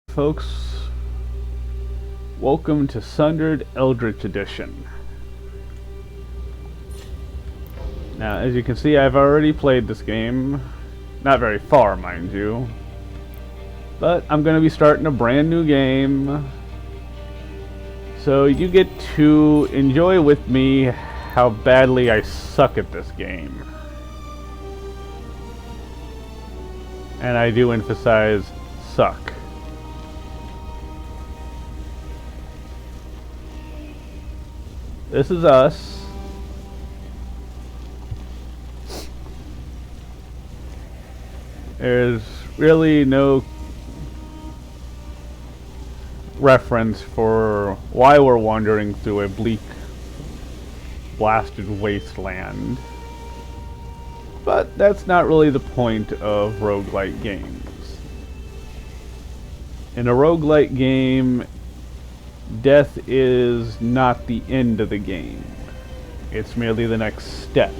Folks, welcome to Sundered Eldritch Edition. Now, as you can see, I've already played this game. Not very far, mind you. But I'm going to be starting a brand new game. So you get to enjoy with me how badly I suck at this game. And I do emphasize suck. This is us. There's really no reference for why we're wandering through a bleak, blasted wasteland. But that's not really the point of roguelite games. In a roguelite game, death is not the end of the game. It's merely the next step.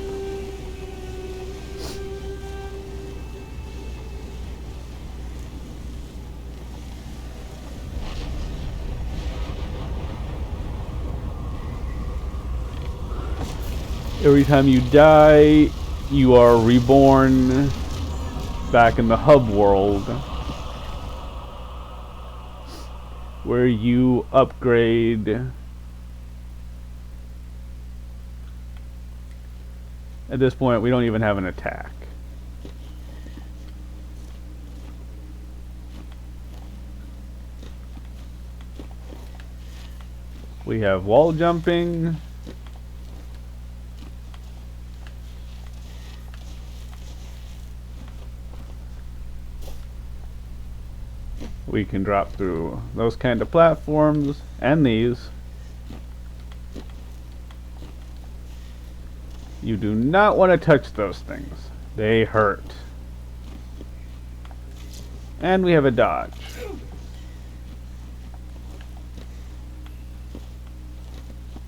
Every time you die, you are reborn back in the hub world, where you upgrade. At this point, we don't even have an attack. We have wall jumping. We can drop through those kind of platforms and these. You do not want to touch those things. They hurt. And we have a dodge.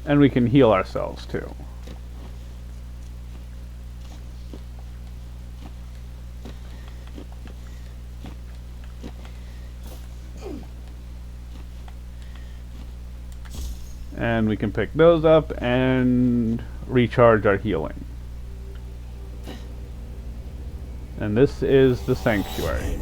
And we can heal ourselves too. And we can pick those up and recharge our healing. And this is the sanctuary.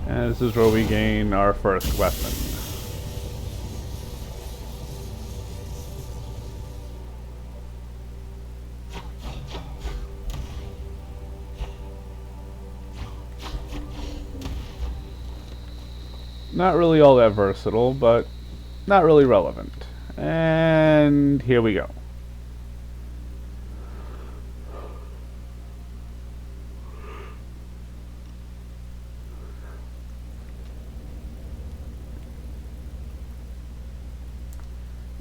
And this is where we gain our first weapon. Not really all that versatile, but not really relevant. And here we go.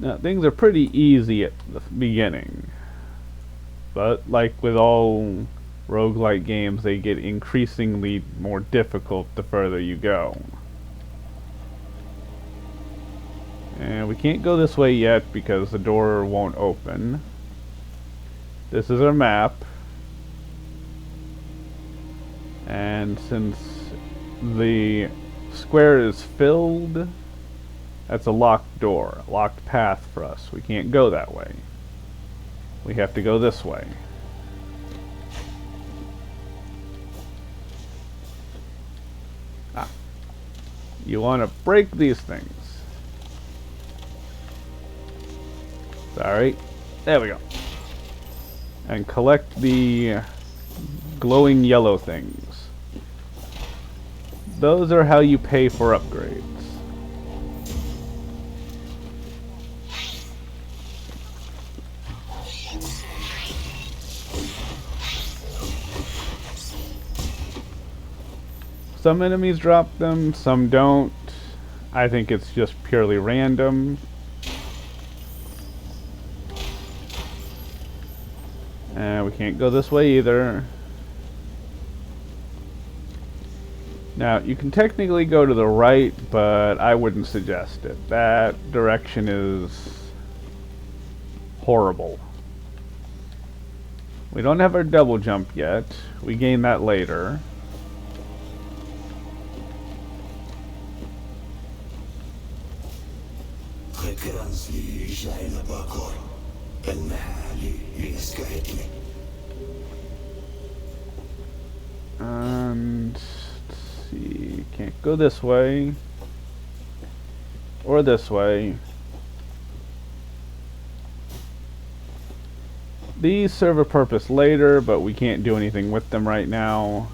Now, things are pretty easy at the beginning, but like with all roguelite games, they get increasingly more difficult the further you go. And we can't go this way yet because the door won't open. This is our map. And since the square is filled, that's a locked door, a locked path for us. We can't go that way. We have to go this way. You want to break these things. Sorry. There we go. And collect the glowing yellow things. Those are how you pay for upgrades. Some enemies drop them, some don't. I think it's just purely random. And we can't go this way either. Now, you can technically go to the right, but I wouldn't suggest it. That direction is horrible. We don't have our double jump yet. We gain that later. And let's see, can't go this way or this way. These serve a purpose later, but we can't do anything with them right now.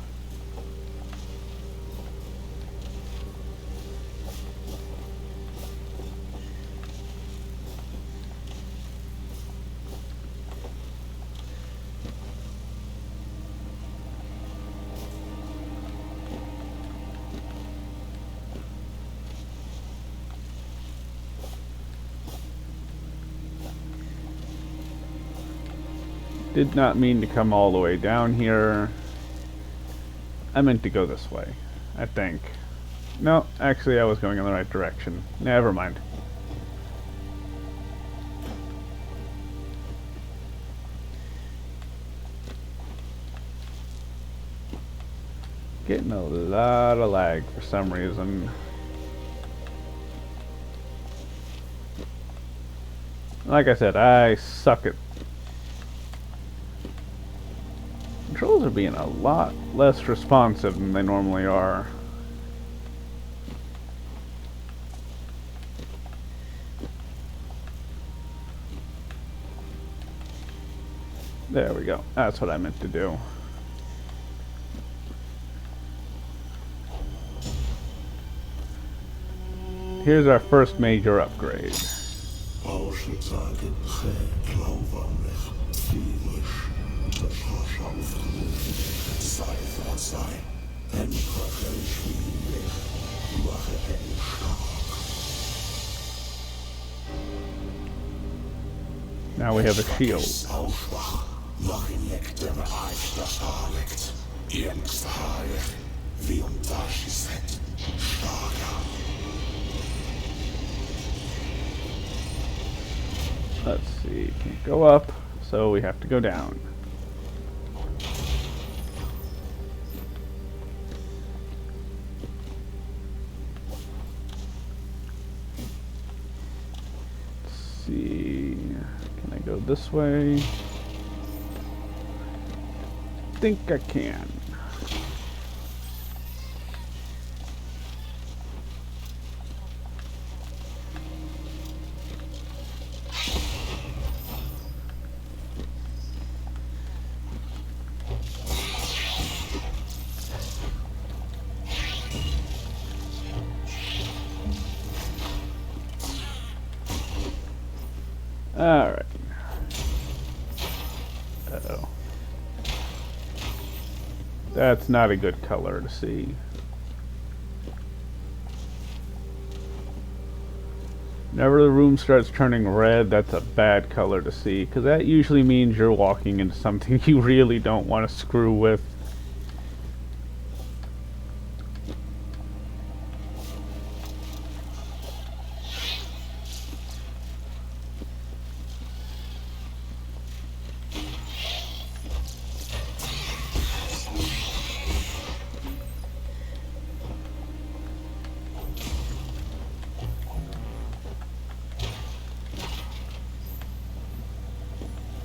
Did not mean to come all the way down here. I meant to go this way, I think. No, actually I was going in the right direction. Never mind. Getting a lot of lag for some reason. Like I said, I suck at controls are being a lot less responsive than they normally are. There we go. That's what I meant to do. Here's our first major upgrade. Now we have a shield. Let's see, can't go up, so we have to go down. Let's see, can I go this way? I think I can. Alright. Uh-oh. That's not a good color to see. Whenever the room starts turning red, that's a bad color to see, because that usually means you're walking into something you really don't want to screw with.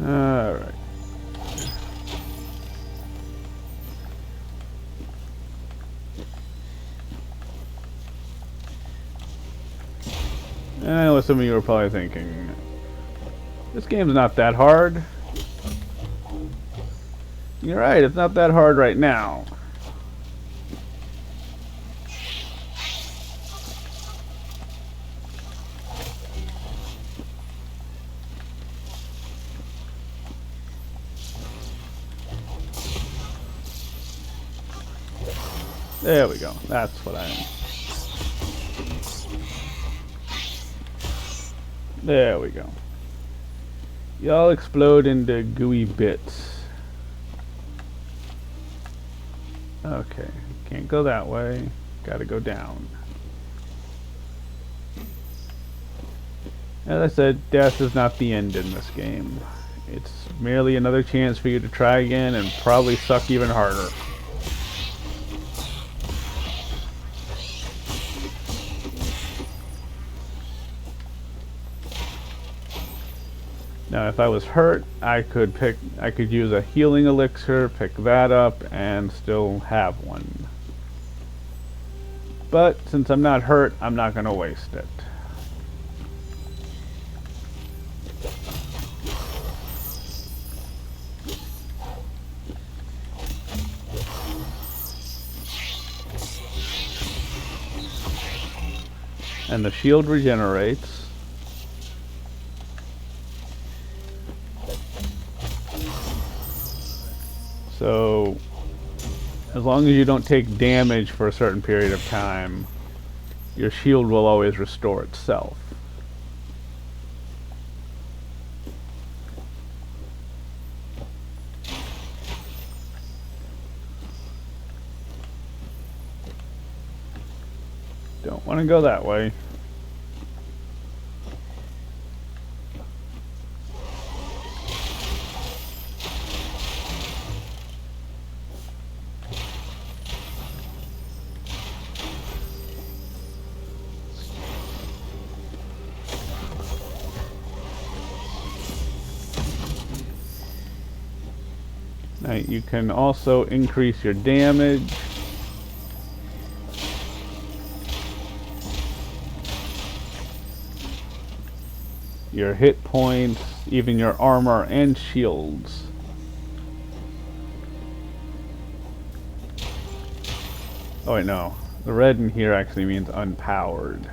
Alright. I know what some of you are probably thinking. This game's not that hard. You're right, it's not that hard right now. There we go. That's what I am. There we go. Y'all explode into gooey bits. Okay, can't go that way. Gotta go down. As I said, death is not the end in this game. It's merely another chance for you to try again and probably suck even harder. Now if I was hurt, I could use a healing elixir, pick that up, and still have one. But since I'm not hurt, I'm not going to waste it. And the shield regenerates. So, as long as you don't take damage for a certain period of time, your shield will always restore itself. Don't want to go that way. Now you can also increase your damage. Your hit points, even your armor and shields. Oh wait, no. The red in here actually means unpowered.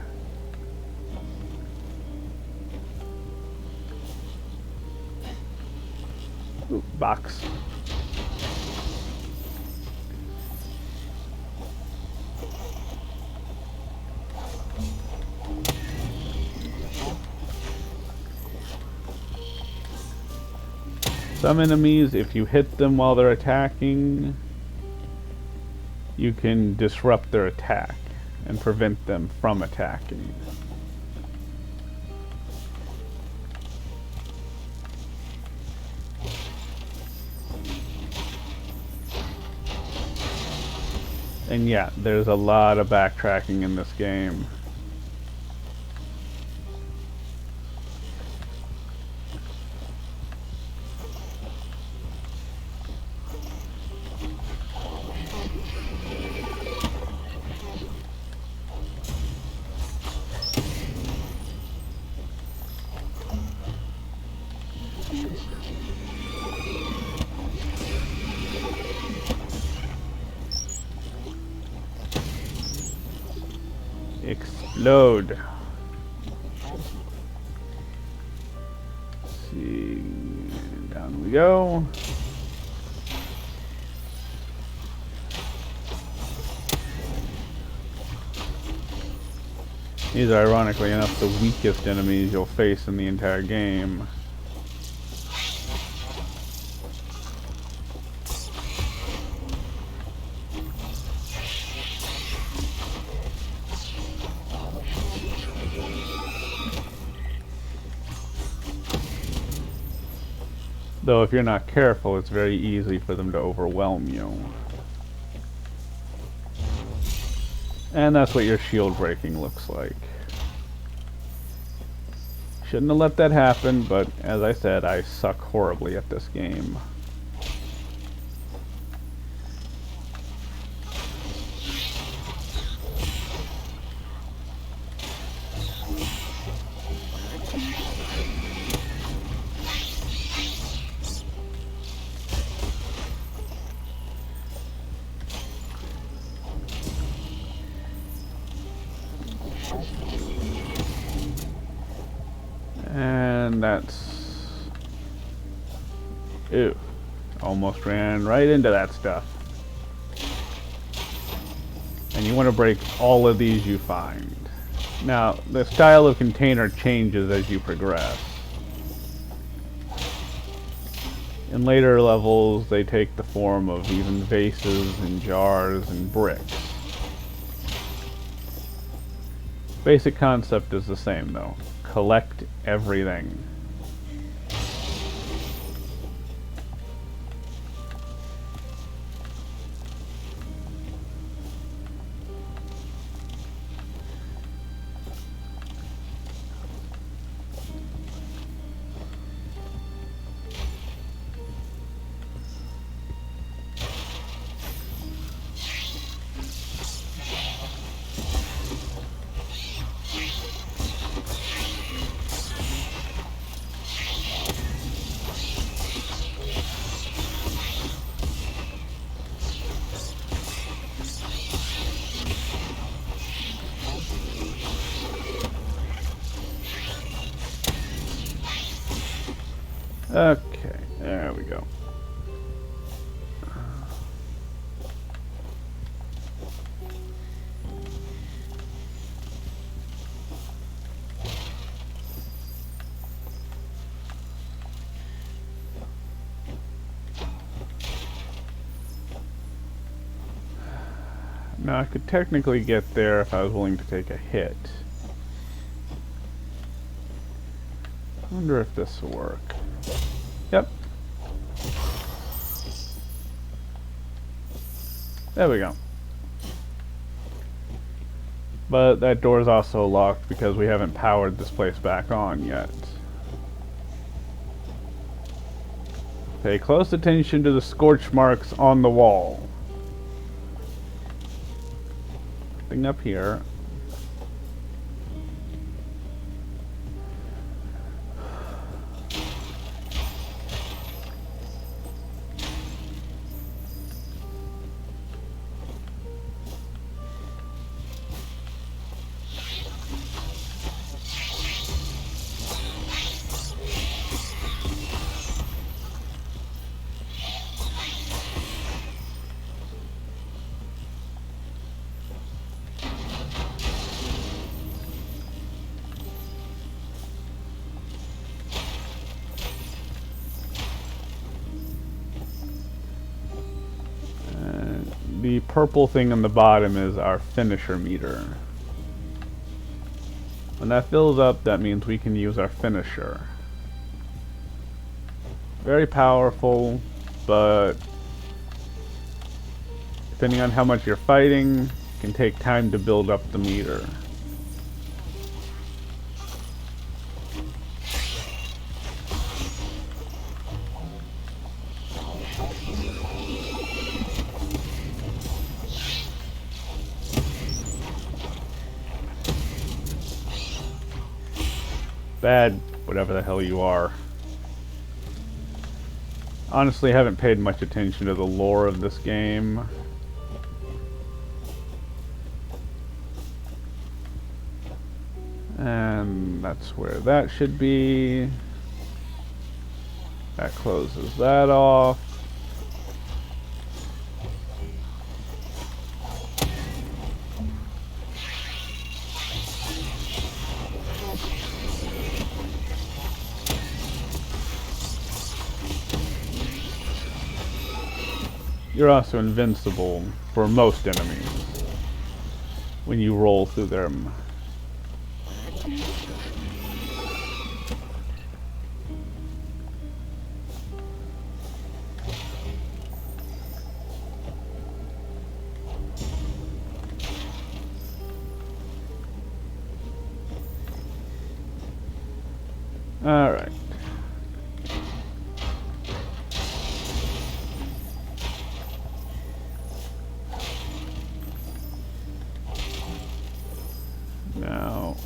Ooh, box. Some enemies, if you hit them while they're attacking, you can disrupt their attack and prevent them from attacking. And yeah, there's a lot of backtracking in this game. Explode. Let's see, down we go. These are ironically enough the weakest enemies you'll face in the entire game. Though if you're not careful, it's very easy for them to overwhelm you. And that's what your shield breaking looks like. Shouldn't have let that happen, but as I said, I suck horribly at this game. And that's... Ew. Almost ran right into that stuff. And you want to break all of these you find. Now, the style of container changes as you progress. In later levels, they take the form of even vases and jars and bricks. Basic concept is the same though. Collect everything. Okay, there we go. Now I could technically get there if I was willing to take a hit. I wonder if this will work. Yep. There we go. But that door is also locked because we haven't powered this place back on yet. Pay close attention to the scorch marks on the wall. Thing up here. The purple thing on the bottom is our finisher meter. When that fills up, that means we can use our finisher. Very powerful, but depending on how much you're fighting, it can take time to build up the meter. Bad, whatever the hell you are. Honestly, I haven't paid much attention to the lore of this game. And that's where that should be. That closes that off. You're also invincible for most enemies when you roll through them. All right. Now,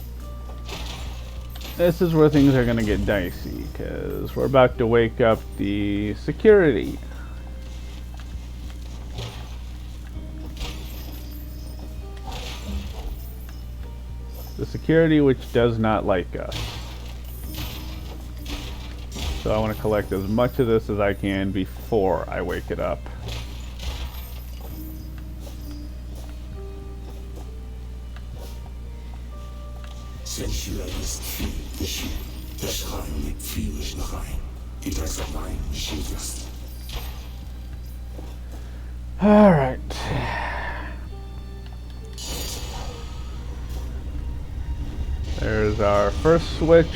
this is where things are going to get dicey, because we're about to wake up the security. The security which does not like us. So I want to collect as much of this as I can before I wake it up. Alright. There's our first switch.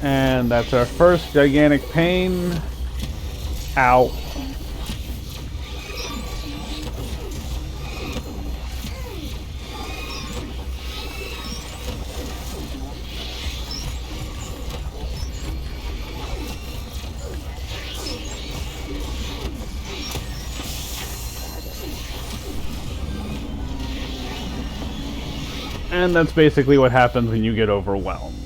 And that's our first gigantic pain. Ow. And that's basically what happens when you get overwhelmed.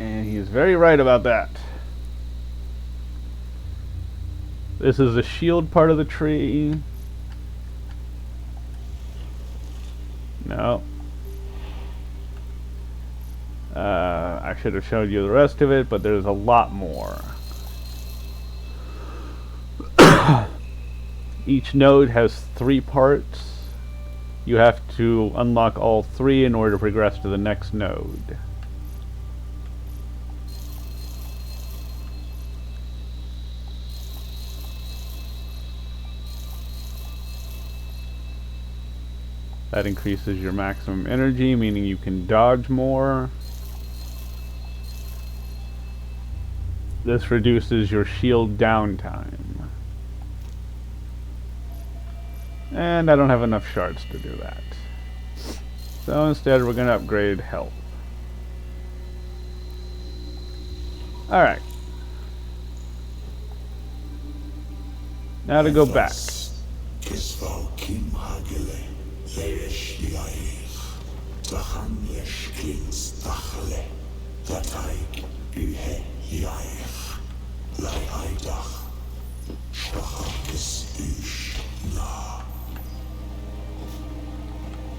And he's very right about that. This is the shield part of the tree. No. I should have showed you the rest of it, but there's a lot more. Each node has 3 parts. You have to unlock all 3 in order to progress to the next node. That increases your maximum energy, meaning you can dodge more. This reduces your shield downtime. And I don't have enough shards to do that. So instead we're going to upgrade health. Alright. Now to go back.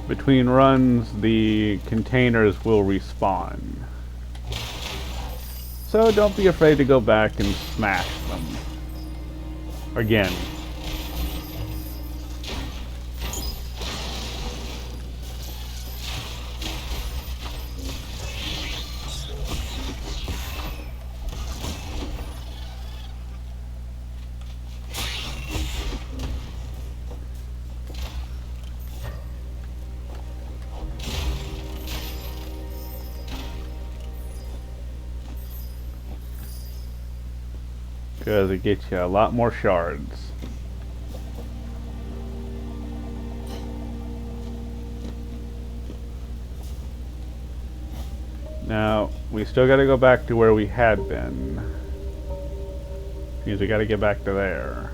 Between runs, the containers will respawn. So don't be afraid to go back and smash them. Again. Because it gets you a lot more shards. Now, we still gotta go back to where we had been. Means we gotta get back to there.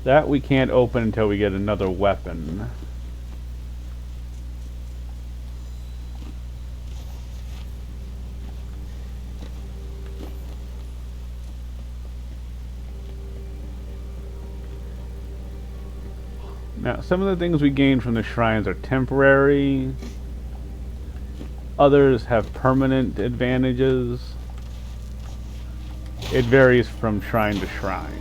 That we can't open until we get another weapon. Now, some of the things we gain from the shrines are temporary. Others have permanent advantages. It varies from shrine to shrine.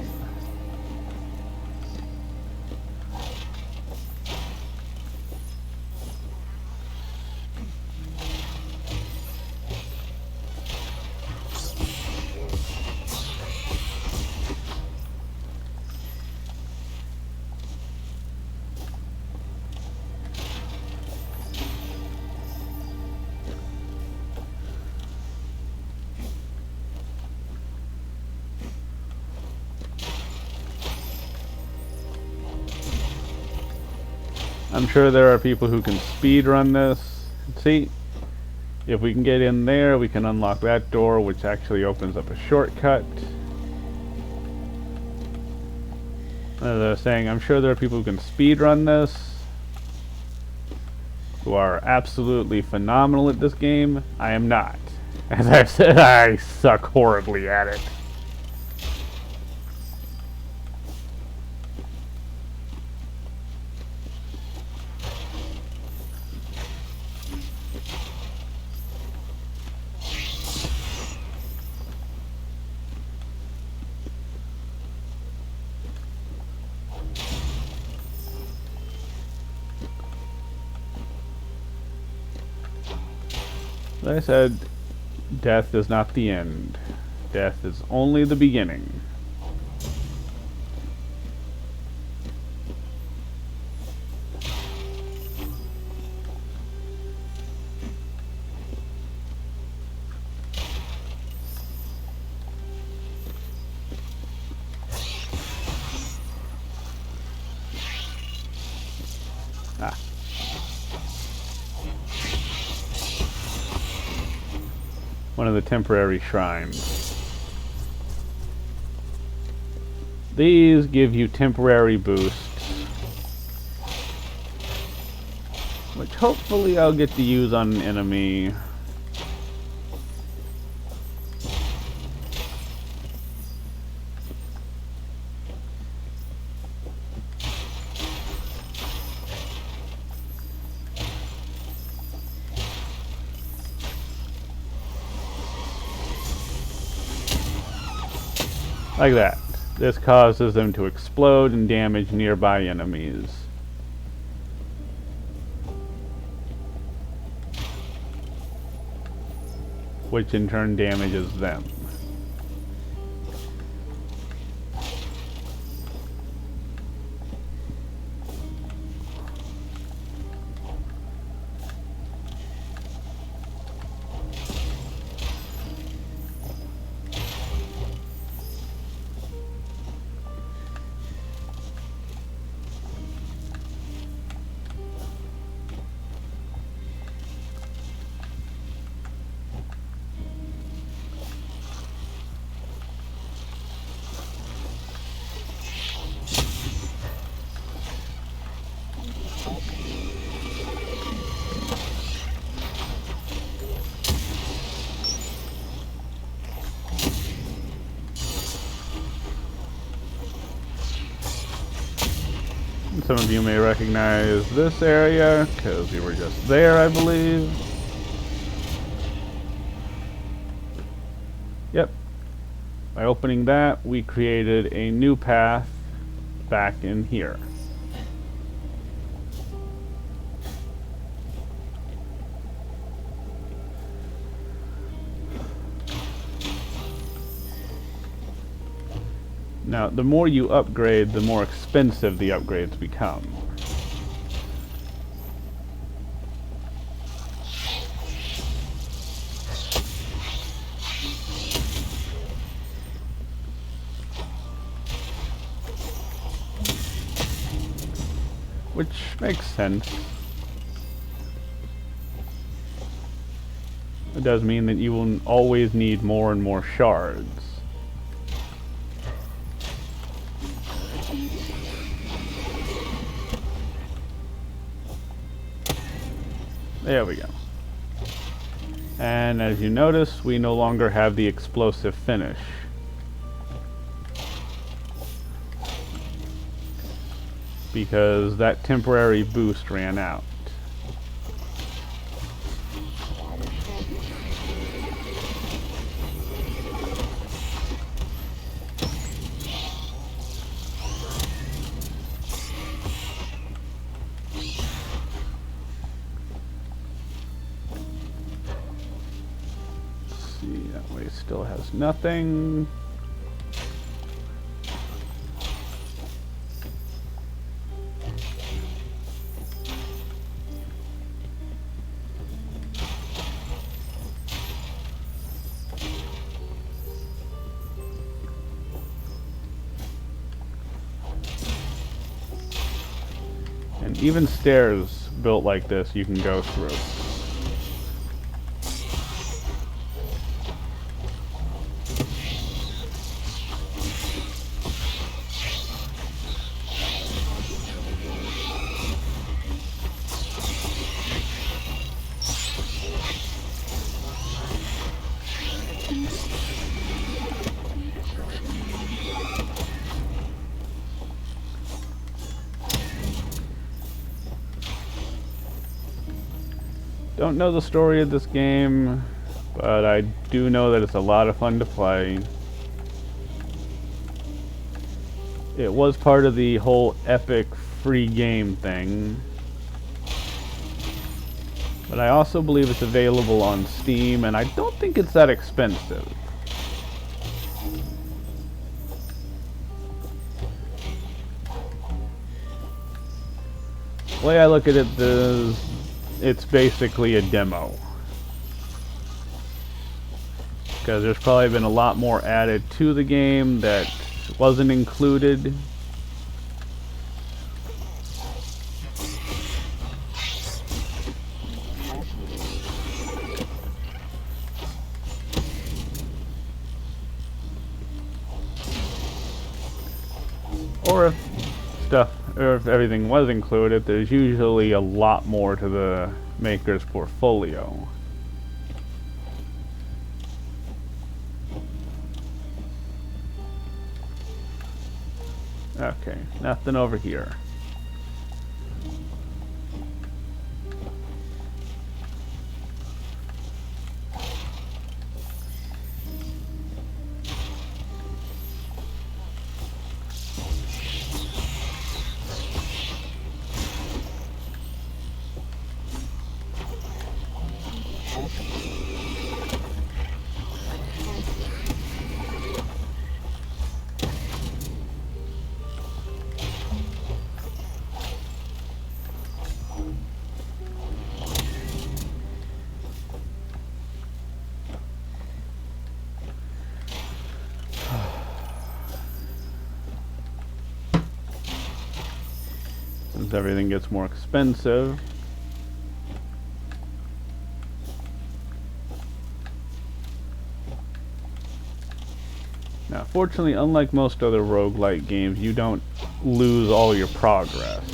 I'm sure there are people who can speed run this. See, if we can get in there, we can unlock that door, which actually opens up a shortcut. As I was saying, I'm sure there are people who can speed run this, who are absolutely phenomenal at this game. I am not. As I've said, I suck horribly at it. As I said, death is not the end. Death is only the beginning. Ah. One of the temporary shrines. These give you temporary boosts, which hopefully I'll get to use on an enemy. Like that. This causes them to explode and damage nearby enemies. Which in turn damages them. Some of you may recognize this area, because we were just there, I believe. Yep. By opening that, we created a new path back in here. Now, the more you upgrade, the more expensive the upgrades become. Which makes sense. It does mean that you will always need more and more shards. There we go. And as you notice, we no longer have the explosive finish. Because that temporary boost ran out. That way still has nothing. And even stairs built like this you can go through. Don't know the story of this game, but I do know that it's a lot of fun to play. It was part of the whole Epic free game thing. But I also believe it's available on Steam, and I don't think it's that expensive. The way I look at it, it's basically a demo. Because there's probably been a lot more added to the game that wasn't included. Or if everything was included, there's usually a lot more to the maker's portfolio. Okay, nothing over here. As everything gets more expensive. Now, fortunately, unlike most other roguelite games, you don't lose all your progress.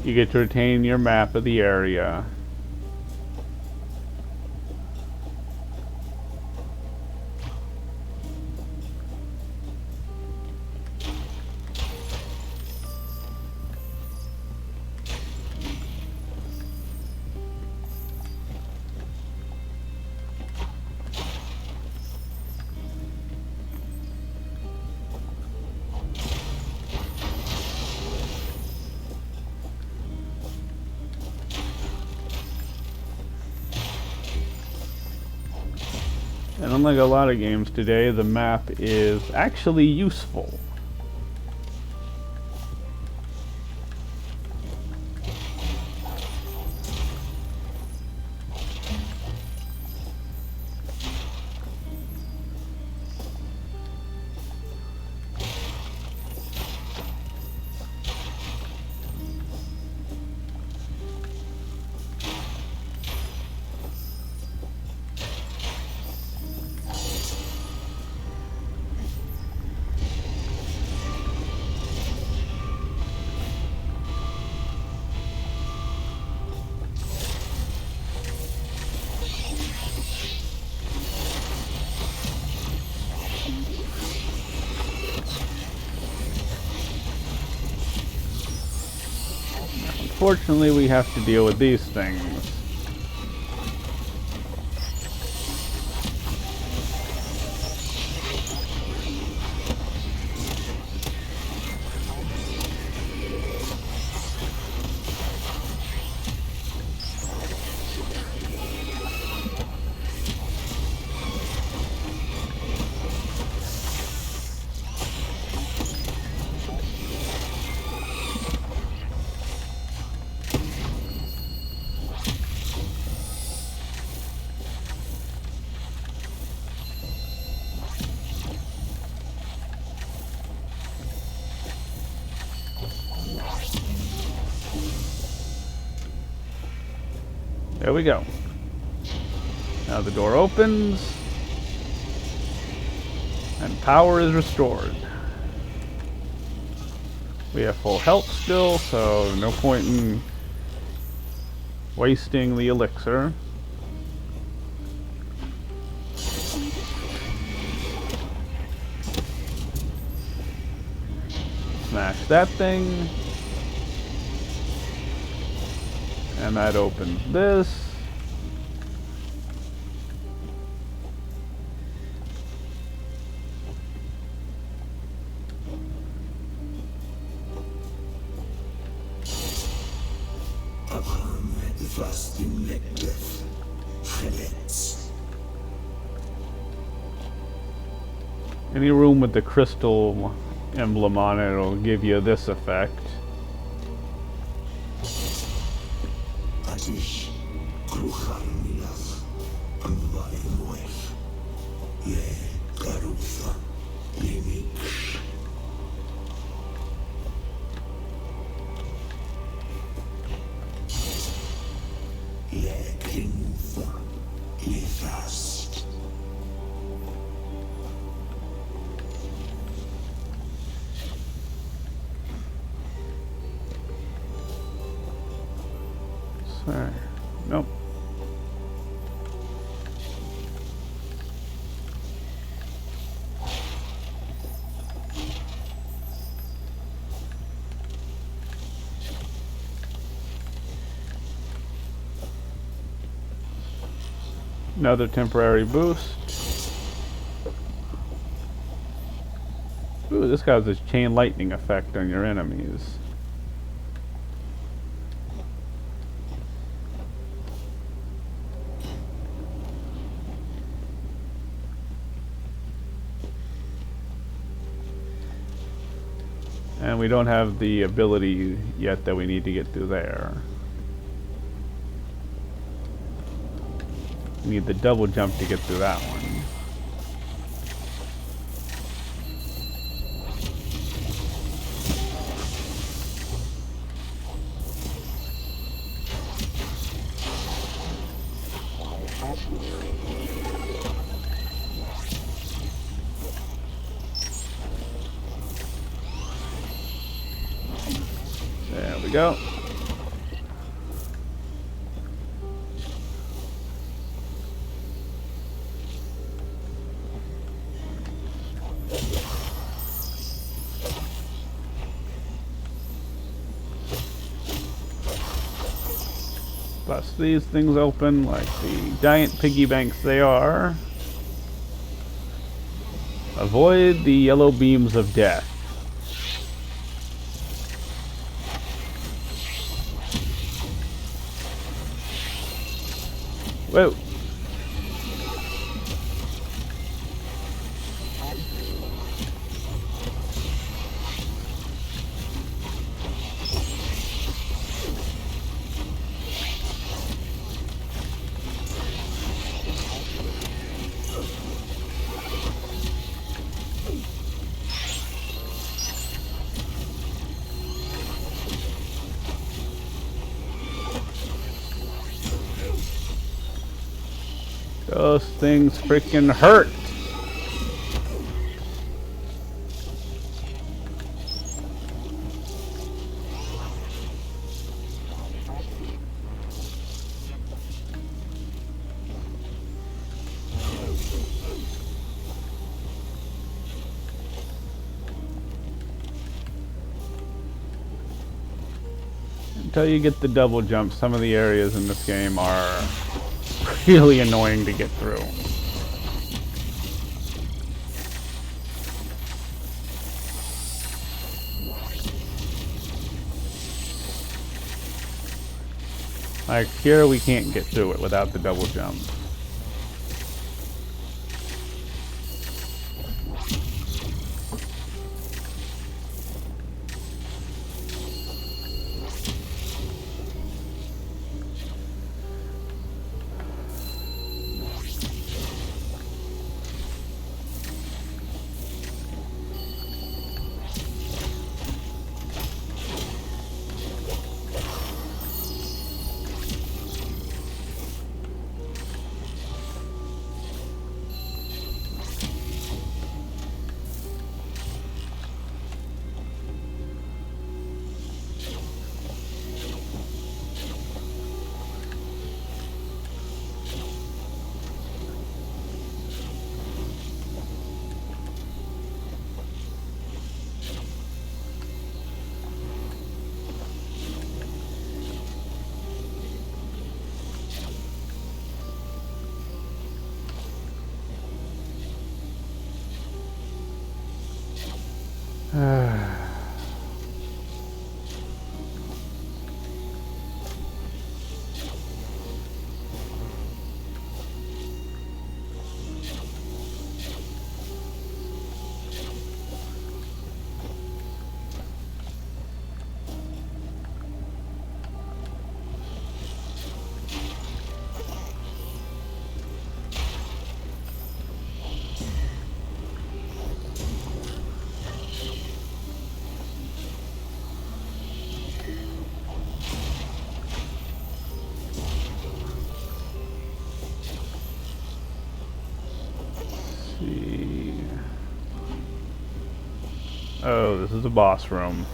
You get to retain your map of the area. And unlike a lot of games today, the map is actually useful. Unfortunately, we have to deal with these things. There we go. Now the door opens. And power is restored. We have full health still, so no point in wasting the elixir. Smash that thing. And that opens this. Any room with the crystal emblem on it will give you this effect. Nope. Another temporary boost. Ooh, this guy has this chain lightning effect on your enemies. And we don't have the ability yet that we need to get through there. We need the double jump to get through that one. There we go. Bust these things open like the giant piggy banks they are. Avoid the yellow beams of death. Whoa. Those things freaking hurt. Until you get the double jump, some of the areas in this game are really annoying to get through. Like here, we can't get through it without the double jump. Oh, this is a boss room.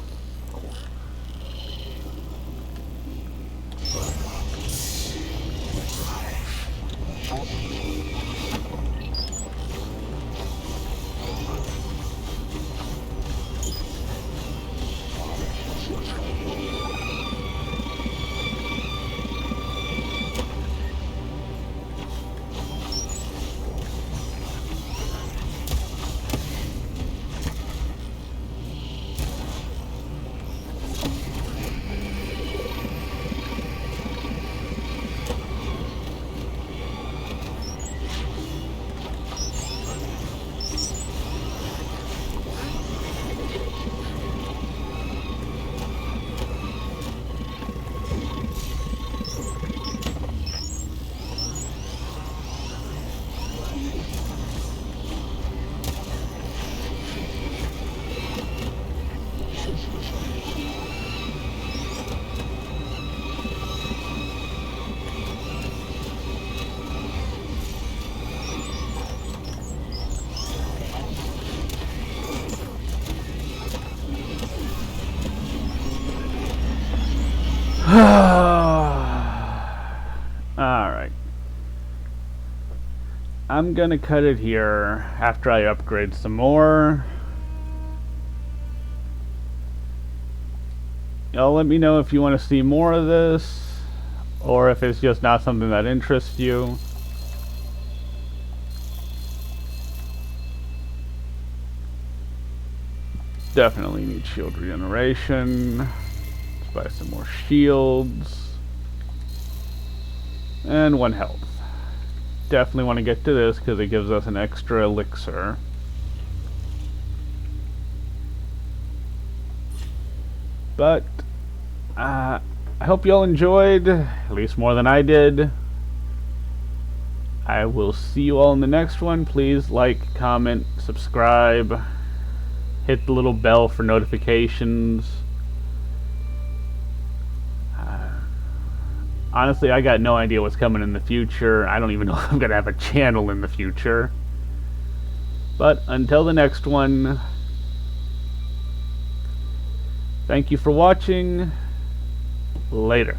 Alright. I'm gonna cut it here after I upgrade some more. Y'all let me know if you want to see more of this, or if it's just not something that interests you. Definitely need shield regeneration. Let's buy some more shields. And 1 health. Definitely want to get to this because it gives us an extra elixir. But I hope y'all enjoyed, at least more than I did. I will see you all in the next one. Please like, comment, subscribe, hit the little bell for notifications. Honestly, I got no idea what's coming in the future. I don't even know if I'm gonna have a channel in the future. But until the next one, thank you for watching. Later.